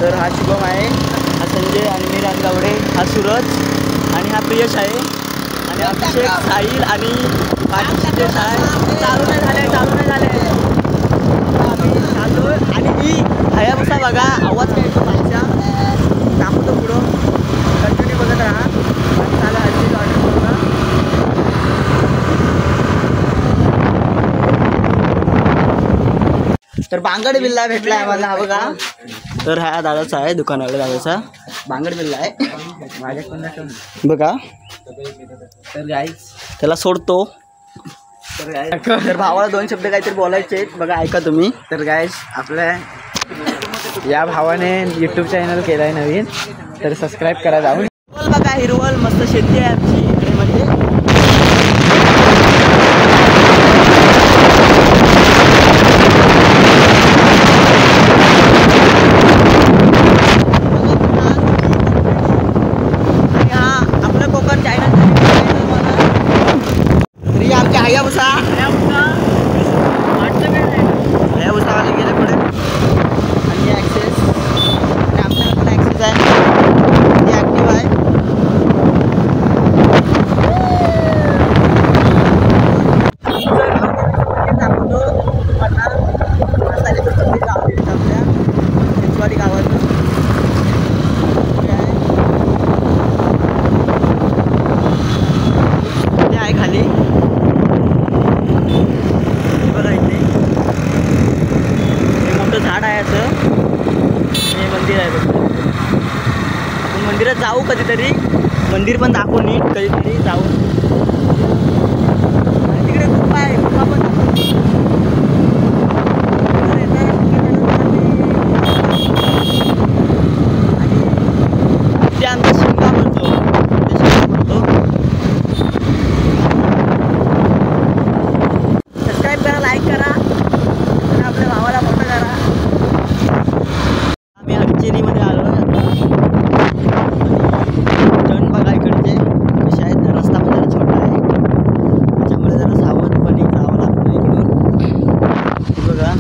तर हा शुभम आहे, हा संजय आणि मी रानगावडे, हा सूरज आणि हा प्रियश आहे आणि अभिषेक, साहिल आणि माझी सिद्धेश आहे. चालू नाही झाले आम्ही चाललो. आणि ही हायाबुसा बघा, आवाज काय येतो मागच्या, दाखवतो पुढं, कंटिन्यू बघत राहा. चालू हल्ली ऑर्डर तर बांगड बिल्ला भेटला आहे मला, हा बघा. तर हा दादाचा आहे, दुकानावाला दादाचा बांगड बिल्ला आहे माझ्याकडून बघा. तर गाईस त्याला सोडतो. तर भावाला 2 शब्द काहीतरी बोलायचे आहेत बघा, ऐका तुम्ही. तर गाईस आपल्या या भावाने यूट्यूब चॅनल केला आहे नवीन, तर सबस्क्राईब करा जाऊन. बघा हिरवल मस्त शेती आहे आमची इकडे, म्हणजे हायाबुसा वाले गेले पुढे. आणि ॲक्सेस आणि आपल्याला पण ॲक्सेस आहे, ती ॲक्टिव्ह आहे. दाखवतो आपल्या चिंचवाडी गावात ते आहे खाली. झाड आहे असं, हे मंदिर आहे बघ. आपण मंदिरात जाऊ कधीतरी, मंदिर पण दाखवू नीट कधीतरी जाऊ. आणि तिकडे गुफा आहे, गुफा पण आणि ते आमचा शिंगा म्हणतो, सबस्क्राईब करा, लाईक करा आणि आपल्या भावाला मोठं करा. आम्ही हटचेरीमध्ये आलो आता. जण बघा इकडचे कसे आहेत, रस्ता पण जरा छोटा आहे त्याच्यामुळे जरा सावधपणे जावं लागतं इकडून. बघा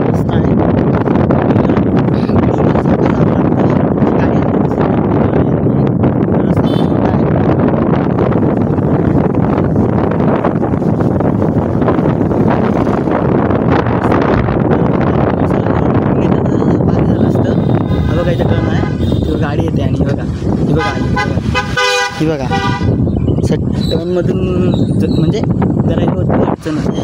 रस्ता आहे, गाडी रस्ता छोटा आहे. गाडी येते आणि बघा ही बघा टर्नमधून म्हणजे जरा हे होतं, अडचण असते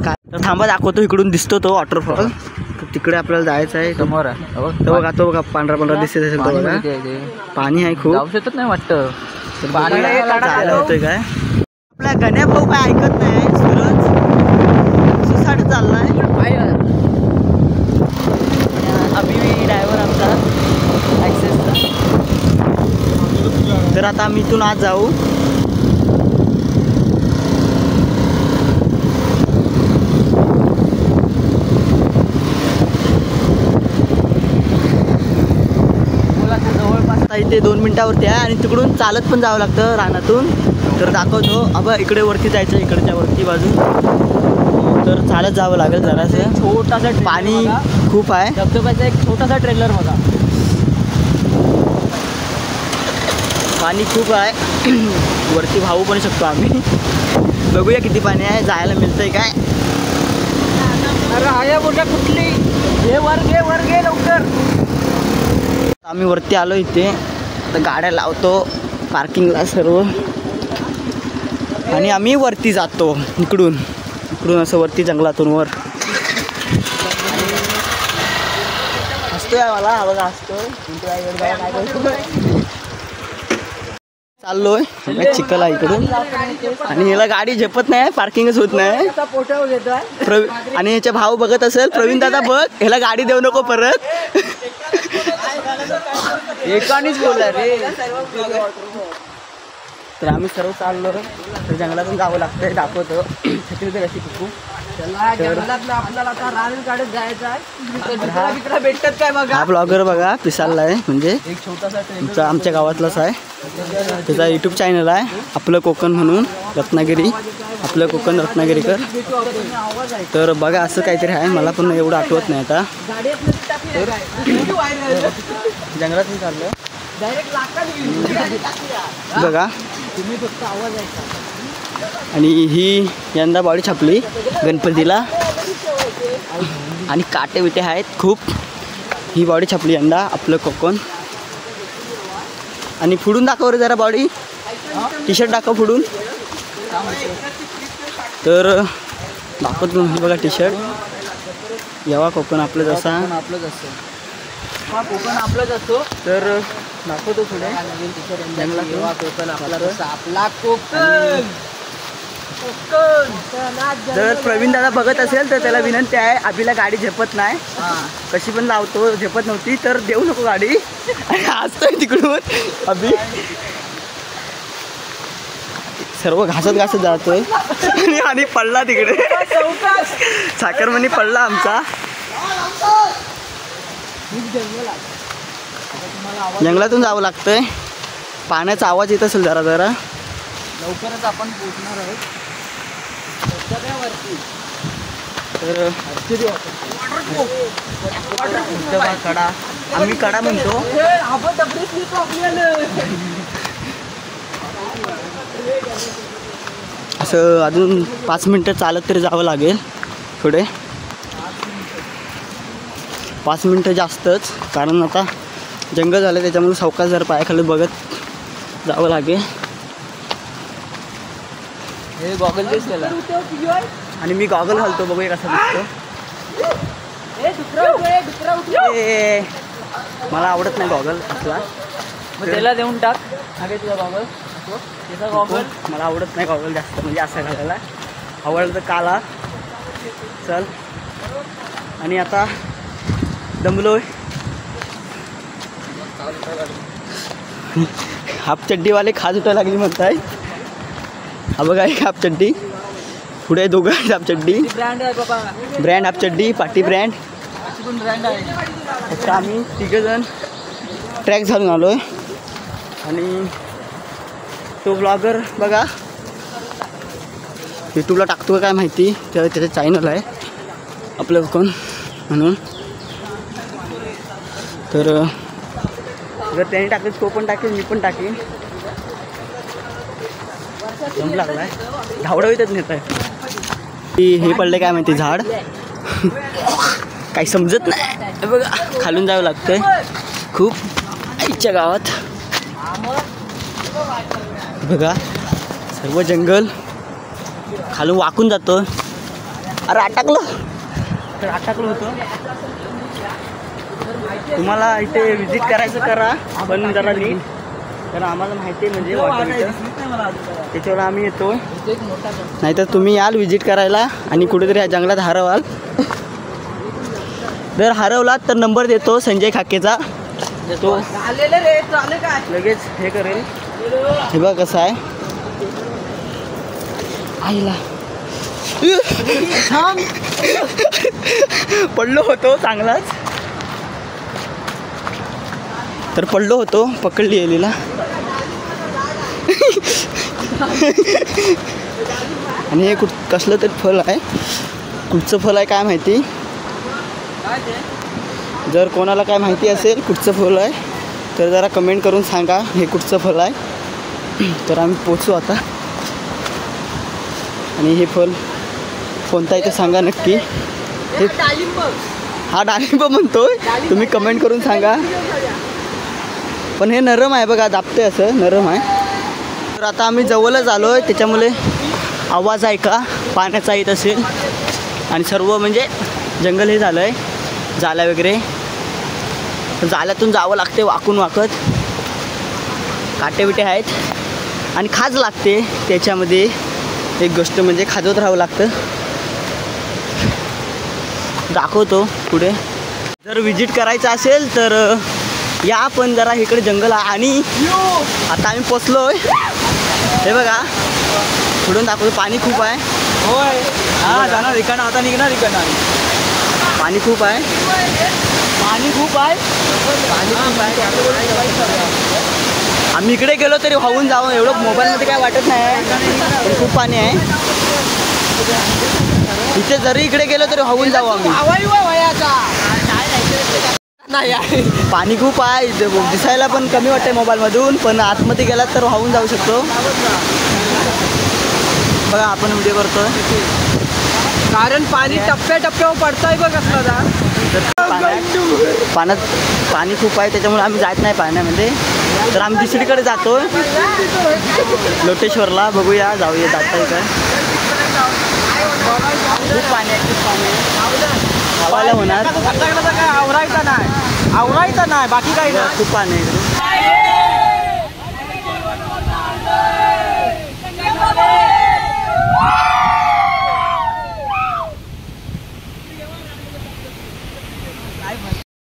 काय. तर थांबा दाखवतो, इकडून दिसतो तो वॉटरफॉल. तिकडे आपल्याला जायचं आहे. समोर तो बघा पांढरा दिसत असेल तो बघा. पाणी आहे खूप, जाऊ शकत नाही वाटतं. जायला होतंय काय. आपला गण्या भाऊ काय ऐकत नाही, सूरज सुसाट चाललाय. अभि ड्रायव्हर आमचा ॲक्सेसचा. तर आता आम्ही इथून आज जाऊ. जवळपास इथे 2 मिनिटावरती आहे आणि तिकडून चालत पण जावं लागतं रानातून. तर दाखवतो. अब इकडे वरती जायचं, इकडच्या वरती बाजू. तर चालत जावं लागेल जरासं. छोटासा पाणी खूप आहे, धबधब्याचा एक छोटासा ट्रेलर बघा. पाणी खूप आहे, वरती भाऊ पण शकतो आम्ही. बघूया किती पाणी आहे, जायला मिळतंय काय. अरे आया बोलला कुठली, हे वर घे लवकर. आम्ही वरती आलो इथे. तर गाड्या लावतो पार्किंगला सर्व आणि आम्ही वरती जातो इकडून असं वरती जंगलातून वर. हसतोय मला, हा बघा हसतोय. चाललोय चिखल आहे इकडून आणि याला गाडी झेपत नाही, पार्किंगच होत नाही. आणि याच्या भाऊ बघत असेल, प्रवीण दादा बघ, ह्याला गाडी देऊ नको परत. एकानेच बोलला रे. तर आम्ही सर्व चाललो, तर जंगलातून जावं लागतंय. दाखवतो छत्री तर अशी खूप. आपल्याला आता रान काढत जायचं आहे. भेटतात काय बघा. हा ब्लॉगर बघा पिसालला आहे, म्हणजे एक छोटासा आमच्या गावातलाच आहे. त्याचा यूट्यूब चॅनल आहे आपलं कोकण म्हणून, रत्नागिरी, आपलं कोकण रत्नागिरीकर. तर बघा असं काहीतरी आहे, मला पण एवढं आठवत नाही आता. जंगलात चाललं बघा. आणि ही यंदा बॉडी छापली गणपतीला आणि काटे बिटे आहेत खूप. ही बॉडी छापली यंदा आपलं कोकण. आणि फुडून दाखव रे जरा बॉडी, टी शर्ट दाखव फुडून. तर दाखवतो हे बघा टी शर्ट. जेव्हा कोकण आपलं जसा आपलंच असतं, हा कोकण आपलाच असतो. तर दाखवतो पुढे जंगलात कोकण आपला जसा आपला कोकण. जर प्रवीण दादा बघत असेल तर त्याला विनंती आहे, अभिला गाडी झेपत नाही, कशी पण लावतो, झेपत नव्हती तर देऊ नको गाडी. आणि असतोय तिकडून अभि सर्व घासत घासत जातोय आणि पडला तिकडे. साखरमणी पडला आमचा. जंगलातून जावं लागतंय. पाण्याचा आवाज येत असेल जरा जरा. लवकरच आपण पोहोचणार आहोत वरती. तर कडा, आम्ही कडा म्हणतो. असं अजून 5 मिनटं चालत तरी जावं लागेल पुढे. 5 मिनटं जास्तच, कारण आता जंगल झालं त्याच्यामुळे सावकाश जर पायाखाली बघत जावं लागेल. हे गॉगल तेच त्याला. आणि मी गॉगल घालतो, बघूया कसा दिसतो. मला आवडत नाही गॉगल असला, मग त्याला देऊन टाक. अगे तुझा गॉगल, त्याचा गॉगल मला आवडत नाही गॉगल जास्त, म्हणजे असं घालायला. आवडलं तर काला चल. आणि आता दमलोय. हाफ चड्डीवाले खाज उठायला लागली म्हणताय. हा बघा एक हाफ चड्डी, पुढे दोघं आहेत हाफ चड्डी. ब्रँड आहे बाबा, ब्रँड हाफ चड्डी, पाटी ब्रँड. पण ब्रँड आहे. फक्त आम्ही तिघंजण ट्रॅक झालून आलो आहे. आणि तो ब्लॉगर बघा यूट्यूबला टाकतो का काय माहिती, त्याचं चॅनल आहे आपलं कोकण म्हणून. तर जर त्याने टाकलं तो पण टाकेल, मी पण टाकेन. दम लागला आहे, धावडं येतच नेत आहे. हे पडले काय माहिती झाड, काही समजत नाही. बघा खालून जावं लागतंय खूप आईच्या गावात. बघा सर्व जंगल खालून वाकून जातो. अरे अटकलं होतं. तुम्हाला इथे विजिट करायचं करा, पण जरा नीट, कारण आम्हाला माहिती आहे म्हणजे वाटतं त्याच्यावर आम्ही येतो. नाहीतर तुम्ही याल विजिट करायला आणि कुठेतरी या जंगलात हरवाल. जर हरवलात तर नंबर देतो संजय खाकेचा, तो लगेच हे करेल. हे बघा कसं आहे आईला. पडलो होतो चांगलाच, तर पडलो होतो, पकडली गेलीला. आणि हे कसलं तरी फळ आहे, कुठचं फळ आहे काय माहिती. जर कोणाला काय माहिती असेल कुठचं फळ आहे तर जरा कमेंट करून सांगा हे कुठचं फळ आहे. तर आम्ही पोचू आता. आणि हे फळ कोणता आहे ते सांगा नक्की. हा डाळिंब म्हणतोय, तुम्ही कमेंट करून सांगा. पण हे नरम आहे बघा, दाबते असं नरम आहे. तर आता आम्ही जवळच आलो आहे, त्याच्यामुळे आवाज ऐका पाण्याचा येत असेल. आणि सर्व म्हणजे जंगल हे झालं आहे, जाल्या वगैरे. जाल्यातून जावं लागते वाकून वाकत. काटे बिटे आहेत आणि खाज लागते त्याच्यामध्ये. एक गोष्ट म्हणजे खाजवत राहावं लागतं. दाखवतो पुढे. जर विजिट करायचं असेल तर या, पण जरा इकडे जंगल आहे. आणि आता आम्ही पोचलो आहे, हे बघा पुढून दाखवतो. पाणी खूप आहे. होय, हा जाणार इकडनं, आता निघणार इकडनं. पाणी खूप आहे, पाणी खूप आहे. आम्ही इकडे गेलो तरी वाहून जाऊ, एवढं मोबाईलमध्ये काय वाटत नाही, पण खूप पाणी आहे इथे. जरी इकडे गेलो तरी वाहून जाऊ आम्ही. पाणी खूप आहे, दिसायला पण कमी वाटतंय मोबाईलमधून, पण आतमध्ये गेलात तर वाहून जाऊ शकतो. बघा आपण व्हिडिओ करतोय कारण पाणी टप्प्याटप्प्यावर पडतंय बघ असला. पाण्यात पाणी खूप आहे त्याच्यामुळे आम्ही जात नाही पाण्यामध्ये. तर आम्ही दुसरीकडे जातोय लोटेश्वरला. बघूया जाऊया जाता काय. खूप पाणी आहे, खूप पाणी आहे. हवाला होणार काय आवरायचं नाही बाकी काही नाही. खूप पाणी आहे.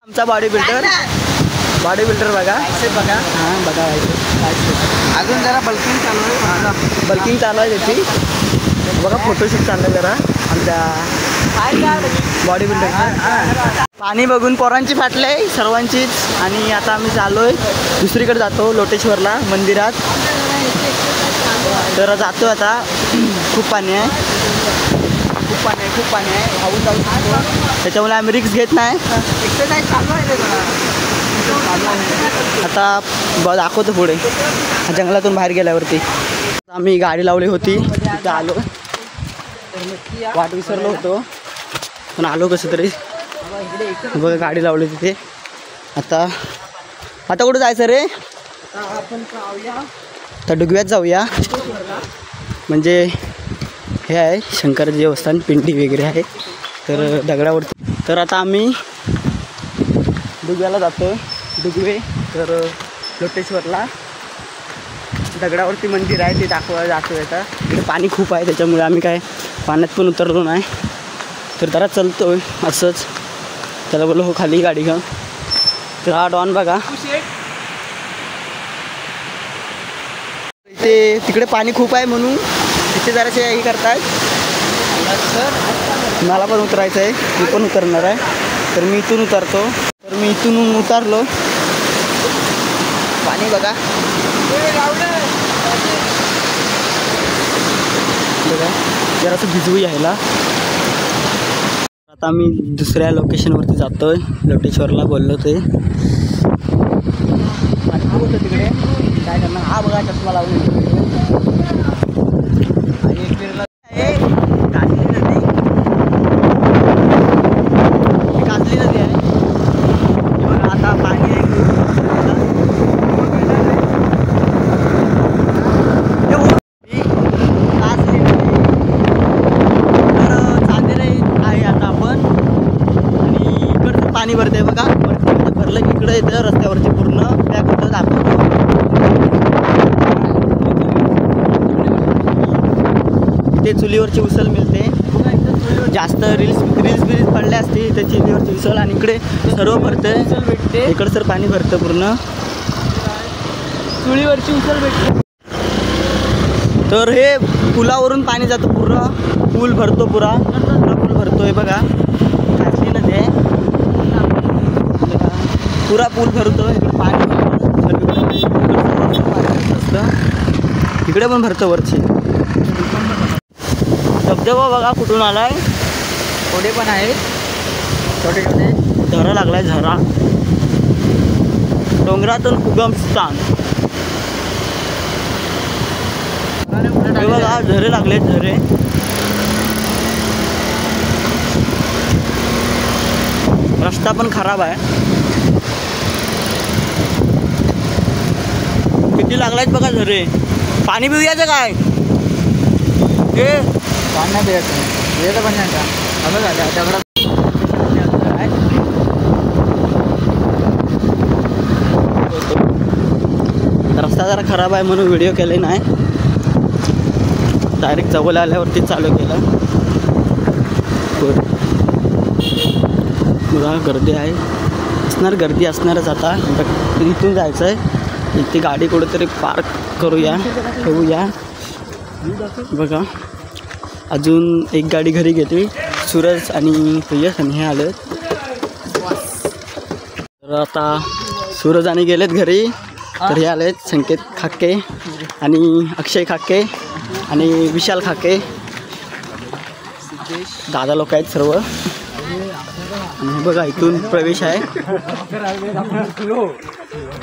आमचा बॉडी बिल्डर बघा बघा. हां बघा अजून जरा बल्किंग चालू आहे. बल्किंग चालू आहे त्याची. बघा फोटोशूट चाललं आहे जरा आमच्या बॉडी बिल्डर. पाणी बघून पोरांची फाटले सर्वांचीच. आणि आता आम्ही चाललोय दुसरीकडे जातो लोटेश्वरला मंदिरात. तर जातो आता. खूप पाणी आहे, खूप पाणी आहे वाहून जाऊ शकतो. त्याच्यामुळे आम्ही रिक्स घेत नाही. आता दाखवतो पुढे जंगलातून बाहेर गेल्यावरती. आम्ही गाडी लावली होती तिथं आलो. वाट विसरलो होतो पण आलो कसं तरी. बघा गाडी लावली तिथे. आता कुठं जायचं रे? तर डुगव्यात जाऊया. म्हणजे हे आहे शंकर देवस्थान, पिंडी वगैरे आहे तर दगडावरती. तर आता आम्ही डुगव्याला जातो. डुगवे तर लोटेश्वरला दगडावरती मंदिर आहे ते दाखवायला जातो. आता इकडे पाणी खूप आहे त्याच्यामुळे आम्ही काय पाण्यात पण उतरलो नाही. तर जरा चलतो असंच. त्याला बोललो हो खाली गाडी घेऊन. तर हा डॉन बघा. ते तिकडे पाणी खूप आहे म्हणून तिथे जरासे हे करतात. मला पण उतरायचं आहे, मी पण उतरणार आहे. तर मी इथून उतरतो. तर मी इथून उतरलो. पाणी बघा जरासं भिजवू यायला. आता मी दुसऱ्या लोकेशनवरती जातोय लोटेश्वरला. बोललो ते होतं तिकडे काय करणार. हा बघा चष्मा लावून काजली नदी आहे. बघा आता पाणी आहे पाणी भरते बघा. भरलं की इकडं येतं रस्त्यावरती पूर्ण पॅक होतं. दाखवतो इथे चुलीवरची उसळ मिळते. जास्त रील्स पडले असते इथे चुलीवरची उसळ. आणि इकडे सर्व भरतं भेटते. इकडं सर पाणी भरतं पूर्ण चुलीवरची उसळ भेटते. तर हे पुलावरून पाणी जातं पूर्ण. पूल भरतो पुरा पूल भरतोय बघा. काजली नदी आहे पुरा पूल भरतो. इकडे पाणी असतं. इकडे पण भरतं वरची. धबधबा बघा कुठून आलाय. थोडे पण आहेत छोटे झरा लागलाय. झरा डोंगरातून उगम स्थान. हे बघा झरे लागले. झरे रस्ता पण खराब आहे. किती लागलायत बघा झरे. पाणी पिऊयाचं काय हे पाणी नाही पियायचं पण नाही का दगडात. रस्ता जरा खराब आहे म्हणून व्हिडिओ केले नाही. डायरेक्ट जवळ आल्यावरती चालू केलं. बघा गर्दी आहे. गर्दी असणारच. आता इथून जायचं आहे. इथे गाडी कुठेतरी पार्क करूया ठेवूया. बघा अजून एक गाडी घरी घेतली. सूरज आणि प्रियस आणि हे आले. तर आता सूरज आणि गेलेत घरी. तर हे आले संकेत खाके आणि अक्षय खाके आणि विशाल खाके, दादा लोक आहेत सर्व. आणि बघा इथून प्रवेश आहे.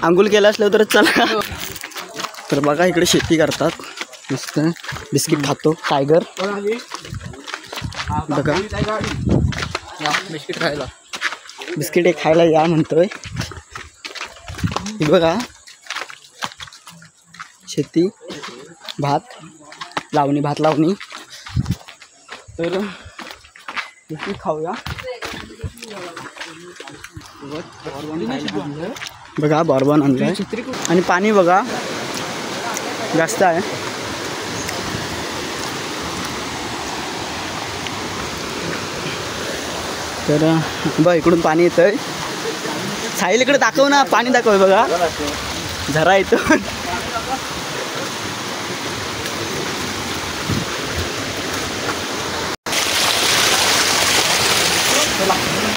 आंघोळ केलं असलं तर चला. तर बघा इकडे शेती करतात मस्त. बिस्किट खातो टायगर. बघा बिस्किट हे खायला या म्हणतोय. बघा शेती, भात लावणी, भात लावणी. तर बिस्किट खाऊया. बघा बॉर्बन आणलंय आणि पाणी बघा जास्त आहे. तर बघ इकडून पाणी येतंय. साहिल इकडे दाखव ना, पाणी दाखव. बघा झरा येतो.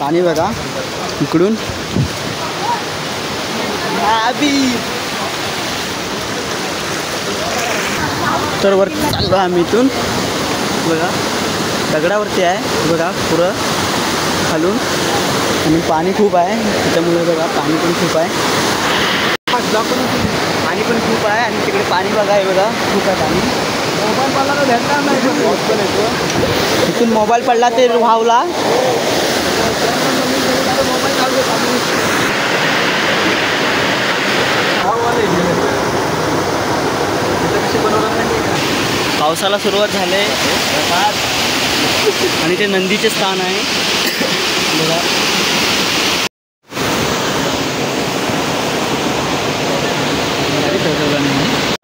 पाणी बघा इकडून. तर वर चाललो आम्ही इथून. बघा दगडावरती आहे बघा पुरं खालून आणि पाणी खूप आहे त्याच्यामुळे. बघा पाणी पण खूप आहे, पाणी पण खूप आहे आणि तिकडे पाणी बघा आहे. बघा खूप आहे पाणी. मोबाईल पडला तर भेटणार नाही. इथून मोबाईल पडला ते वाहवला. पावसाला सुरुवात झाले आणि ते नंदीचे स्थान आहे बघा.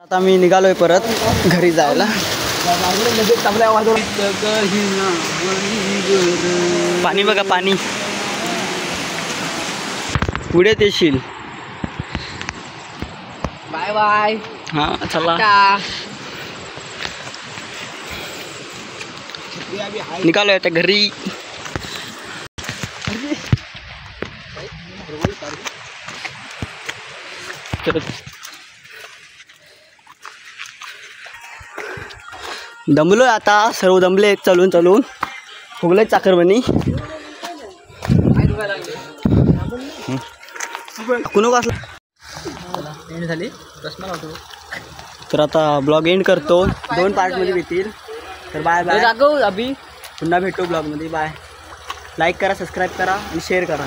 आता मी निघालोय परत घरी जायला. पाणी बघा पाणी. पुढे येशील. Bye bye. हां चला निघालोय आता घरी. दमलोय आता, सर्व दमले चलून चलून. फुगले चाकरमणी. कुणू का झाली. तर आता ब्लॉग एंड करतो. 2 पार्टमध्ये भेटतील. तर बाय बाय. अभि पुन्हा भेटू ब्लॉगमध्ये. बाय. लाईक करा, सबस्क्राईब करा आणि शेअर करा.